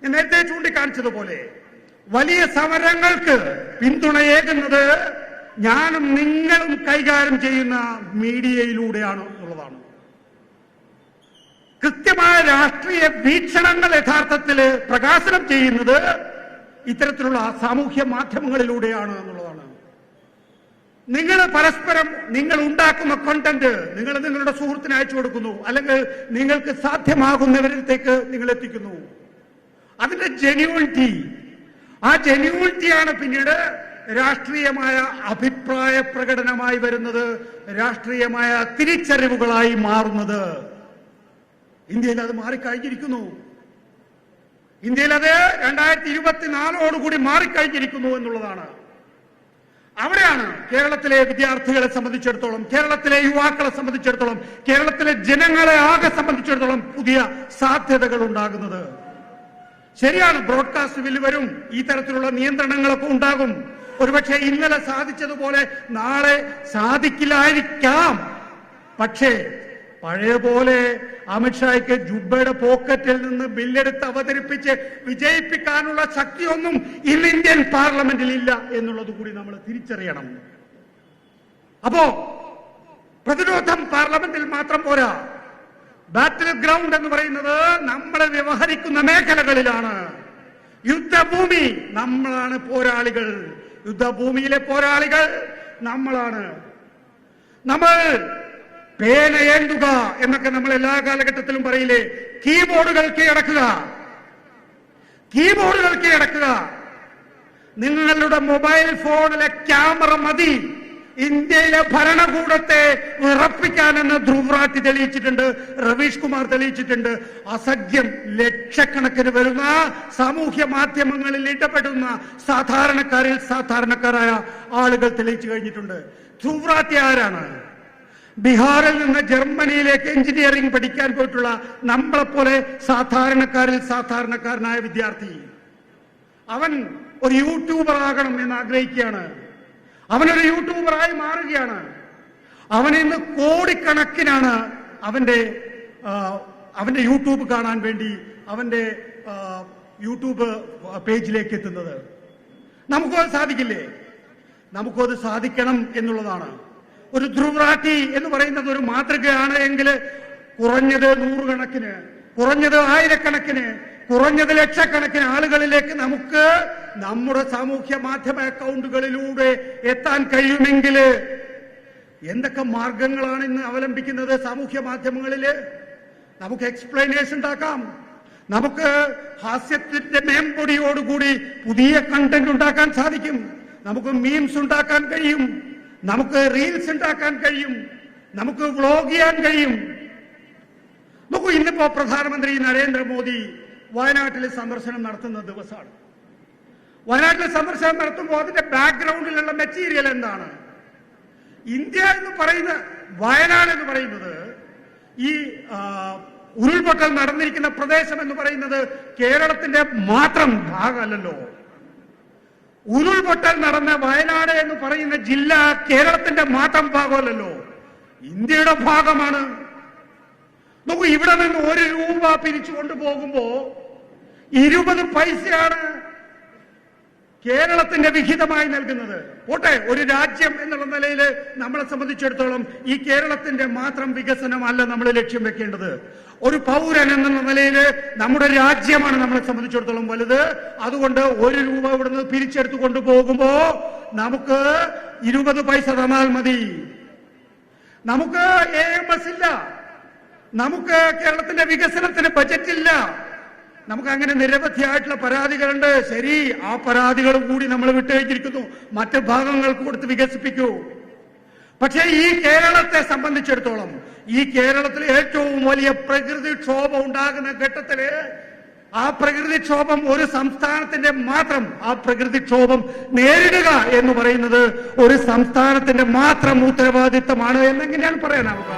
ഞാൻ നേരത്തെ ചൂണ്ടിക്കാണിച്ചതുപോലെ വലിയ സമരങ്ങൾക്ക് പിന്തുണയേകുന്നത് ഞാനും നിങ്ങളും കൈകാര്യം ചെയ്യുന്ന മീഡിയയിലൂടെയാണ് എന്നുള്ളതാണ്. കൃത്യമായ രാഷ്ട്രീയ വീക്ഷണങ്ങൾ യഥാർത്ഥത്തിൽ പ്രകാശനം ചെയ്യുന്നത് ഇത്തരത്തിലുള്ള സാമൂഹ്യ മാധ്യമങ്ങളിലൂടെയാണ് എന്നുള്ളതാണ്. നിങ്ങൾ പരസ്പരം നിങ്ങൾ ഉണ്ടാക്കുന്ന കണ്ടന്റ് നിങ്ങൾ നിങ്ങളുടെ സുഹൃത്തിന് അയച്ചു കൊടുക്കുന്നു, അല്ലെങ്കിൽ നിങ്ങൾക്ക് സാധ്യമാകുന്നവരിലേക്ക് നിങ്ങൾ എത്തിക്കുന്നു. അതിന്റെ ജെന്യൂണിറ്റി, ആ ജെന്യൂണിറ്റിയാണ് പിന്നീട് രാഷ്ട്രീയമായ അഭിപ്രായ പ്രകടനമായി വരുന്നത്, രാഷ്ട്രീയമായ തിരിച്ചറിവുകളായി മാറുന്നത്. ഇന്ത്യയിൽ അത് മാറിക്കഴിഞ്ഞിരിക്കുന്നു. ഇന്ത്യയിൽ അത് 2024 മാറിക്കഴിഞ്ഞിരിക്കുന്നു എന്നുള്ളതാണ്. അവിടെയാണ് കേരളത്തിലെ വിദ്യാർത്ഥികളെ സംബന്ധിച്ചിടത്തോളം, കേരളത്തിലെ യുവാക്കളെ സംബന്ധിച്ചിടത്തോളം, കേരളത്തിലെ ജനങ്ങളെ ആകെ സംബന്ധിച്ചിടത്തോളം പുതിയ സാധ്യതകൾ ഉണ്ടാകുന്നത്. ശരിയാണ്, ബ്രോഡ്കാസ്റ്റ് ബില്ല് വരും, ഈ തരത്തിലുള്ള നിയന്ത്രണങ്ങളൊക്കെ ഉണ്ടാകും. ഒരുപക്ഷെ ഇന്നലെ സാധിച്ചതുപോലെ നാളെ സാധിക്കില്ലായിരിക്കാം. പക്ഷേ പഴയ പോലെ അമിത്ഷായ്ക്ക് ജുബയുടെ പോക്കറ്റിൽ നിന്ന് ബില്ലെടുത്ത് അവതരിപ്പിച്ച് വിജയിപ്പിക്കാനുള്ള ശക്തിയൊന്നും ഇന്ന് ഇന്ത്യൻ പാർലമെന്റിൽ ഇല്ല എന്നുള്ളത് കൂടി നമ്മൾ തിരിച്ചറിയണം. അപ്പോ പ്രതിരോധം പാർലമെന്റിൽ മാത്രം പോരാ. ബാറ്റിൽ ഗ്രൗണ്ട് എന്ന് പറയുന്നത് നമ്മൾ വ്യവഹരിക്കുന്ന മേഖലകളിലാണ്. യുദ്ധഭൂമി നമ്മളാണ് പോരാളികൾ. യുദ്ധഭൂമിയിലെ പോരാളികൾ നമ്മളാണ്. നമ്മൾ പേനയേന്തുക എന്നൊക്കെ നമ്മൾ എല്ലാ കാലഘട്ടത്തിലും പറയില്ലേ. കീബോർഡുകൾ കീഴടക്കുക, കീബോർഡുകൾ കീഴടക്കുക. നിങ്ങളുടെ മൊബൈൽ ഫോണിലെ ക്യാമറ മതി ഇന്ത്യയിലെ ഭരണകൂടത്തെ വിറപ്പിക്കാനെന്ന് ധ്രുവറാട്ടി തെളിയിച്ചിട്ടുണ്ട്, രവീഷ് കുമാർ തെളിയിച്ചിട്ടുണ്ട്. അസഖ്യം ലക്ഷക്കണക്കിന് വരുന്ന സാമൂഹ്യ മാധ്യമങ്ങളിൽ ഇടപെടുന്ന സാധാരണക്കാരിൽ സാധാരണക്കാരായ ആളുകൾ തെളിയിച്ചു കഴിഞ്ഞിട്ടുണ്ട്. ധ്രുവറാട്ടി ആരാണ്? ബീഹാറിൽ നിന്ന് ജർമ്മനിയിലേക്ക് എഞ്ചിനീയറിംഗ് പഠിക്കാൻ പോയിട്ടുള്ള നമ്മളെപ്പോലെ സാധാരണക്കാരിൽ സാധാരണക്കാരനായ വിദ്യാർത്ഥി. അവൻ ഒരു യൂട്യൂബർ ആകണം എന്ന് ആഗ്രഹിക്കുകയാണ്. അവനൊരു യൂട്യൂബറായി മാറുകയാണ്. അവൻ ഇന്ന് കോടിക്കണക്കിനാണ് അവന്റെ യൂട്യൂബ് കാണാൻ വേണ്ടി അവന്റെ യൂട്യൂബ് പേജിലേക്ക് എത്തുന്നത്. നമുക്കത് സാധിക്കില്ലേ? നമുക്കത് സാധിക്കണം എന്നുള്ളതാണ്. ഒരു ധ്രുവറാട്ടി എന്ന് പറയുന്നത് ഒരു മാതൃകയാണ് എങ്കിൽ കുറഞ്ഞത് 100 കണക്കിന്, കുറഞ്ഞത് 1000 കണക്കിന്, കുറഞ്ഞത് ലക്ഷക്കണക്കിന് ആളുകളിലേക്ക് നമുക്ക് നമ്മുടെ സാമൂഹ്യ മാധ്യമ അക്കൗണ്ടുകളിലൂടെ എത്താൻ കഴിയുമെങ്കിൽ എന്തൊക്കെ മാർഗങ്ങളാണ് ഇന്ന് അവലംബിക്കുന്നത് സാമൂഹ്യ മാധ്യമങ്ങളില്? നമുക്ക് എക്സ്പ്ലനേഷൻ ഉണ്ടാക്കാം, നമുക്ക് ഹാസ്യത്തിന്റെ മേമ്പൊടിയോടുകൂടി പുതിയ കണ്ടന്റ് ഉണ്ടാക്കാൻ സാധിക്കും, നമുക്ക് മീംസ് ഉണ്ടാക്കാൻ കഴിയും, നമുക്ക് റീൽസ് ഉണ്ടാക്കാൻ കഴിയും, നമുക്ക് വ്ളോഗ് ചെയ്യാൻ കഴിയും. നോക്കൂ, ഇന്നിപ്പോ പ്രധാനമന്ത്രി നരേന്ദ്രമോദി വയനാട്ടിൽ സന്ദർശനം നടത്തുന്ന ദിവസമാണ്. വയനാട്ടിൽ സന്ദർശനം നടത്തുമ്പോൾ അതിന്റെ ബാക്ക്ഗ്രൗണ്ടിലുള്ള മെറ്റീരിയൽ എന്താണ്? ഇന്ത്യ എന്ന് പറയുന്ന വയനാട് എന്ന് പറയുന്നത്, ഈ ഉരുൾപൊട്ടൽ നടന്നിരിക്കുന്ന പ്രദേശം എന്ന് പറയുന്നത് കേരളത്തിന്റെ മാത്രം ഭാഗമല്ലല്ലോ. ഉരുൾപൊട്ടൽ നടന്ന വയനാട് എന്ന് പറയുന്ന ജില്ല കേരളത്തിന്റെ മാത്രം ഭാഗമല്ലല്ലോ, ഇന്ത്യയുടെ ഭാഗമാണ്. നോക്കൂ, ഇവിടെ നിന്ന് 1 രൂപ പിരിച്ചു കൊണ്ടുപോകുമ്പോ 20 പൈസയാണ് കേരളത്തിന്റെ വിഹിതമായി നൽകുന്നത്. പോട്ടെ, ഒരു രാജ്യം എന്നുള്ള നിലയിൽ നമ്മളെ സംബന്ധിച്ചിടത്തോളം ഈ കേരളത്തിന്റെ മാത്രം വികസനമല്ല നമ്മൾ ലക്ഷ്യം വെക്കേണ്ടത്. ഒരു പൗരൻ എന്നുള്ള നിലയിൽ നമ്മുടെ രാജ്യമാണ് നമ്മളെ സംബന്ധിച്ചിടത്തോളം വലുത്. അതുകൊണ്ട് 1 രൂപ ഇവിടുന്ന് പിരിച്ചെടുത്തു കൊണ്ടുപോകുമ്പോ നമുക്ക് 20 പൈസ തന്നാൽ മതി. നമുക്ക് AMS ഇല്ല, നമുക്ക് കേരളത്തിന്റെ വികസനത്തിന് ബജറ്റില്ല, നമുക്ക് അങ്ങനെ നിരവധിയായിട്ടുള്ള പരാതികളുണ്ട്. ശരി, ആ പരാതികളും കൂടി നമ്മൾ വിട്ടുവെച്ചിരിക്കുന്നു, മറ്റ് ഭാഗങ്ങൾക്ക് കൊടുത്ത് വികസിപ്പിക്കൂ. പക്ഷേ ഈ കേരളത്തെ സംബന്ധിച്ചിടത്തോളം, ഈ കേരളത്തിൽ ഏറ്റവും വലിയ പ്രകൃതിക്ഷോഭം ഉണ്ടാകുന്ന ഘട്ടത്തില് ആ പ്രകൃതിക്ഷോഭം ഒരു സംസ്ഥാനത്തിന്റെ മാത്രം, ആ പ്രകൃതിക്ഷോഭം നേരിടുക എന്ന് പറയുന്നത് ഒരു സംസ്ഥാനത്തിന്റെ മാത്രം ഉത്തരവാദിത്തമാണ് എന്നെങ്ങനെയാണ് പറയാനാവുക?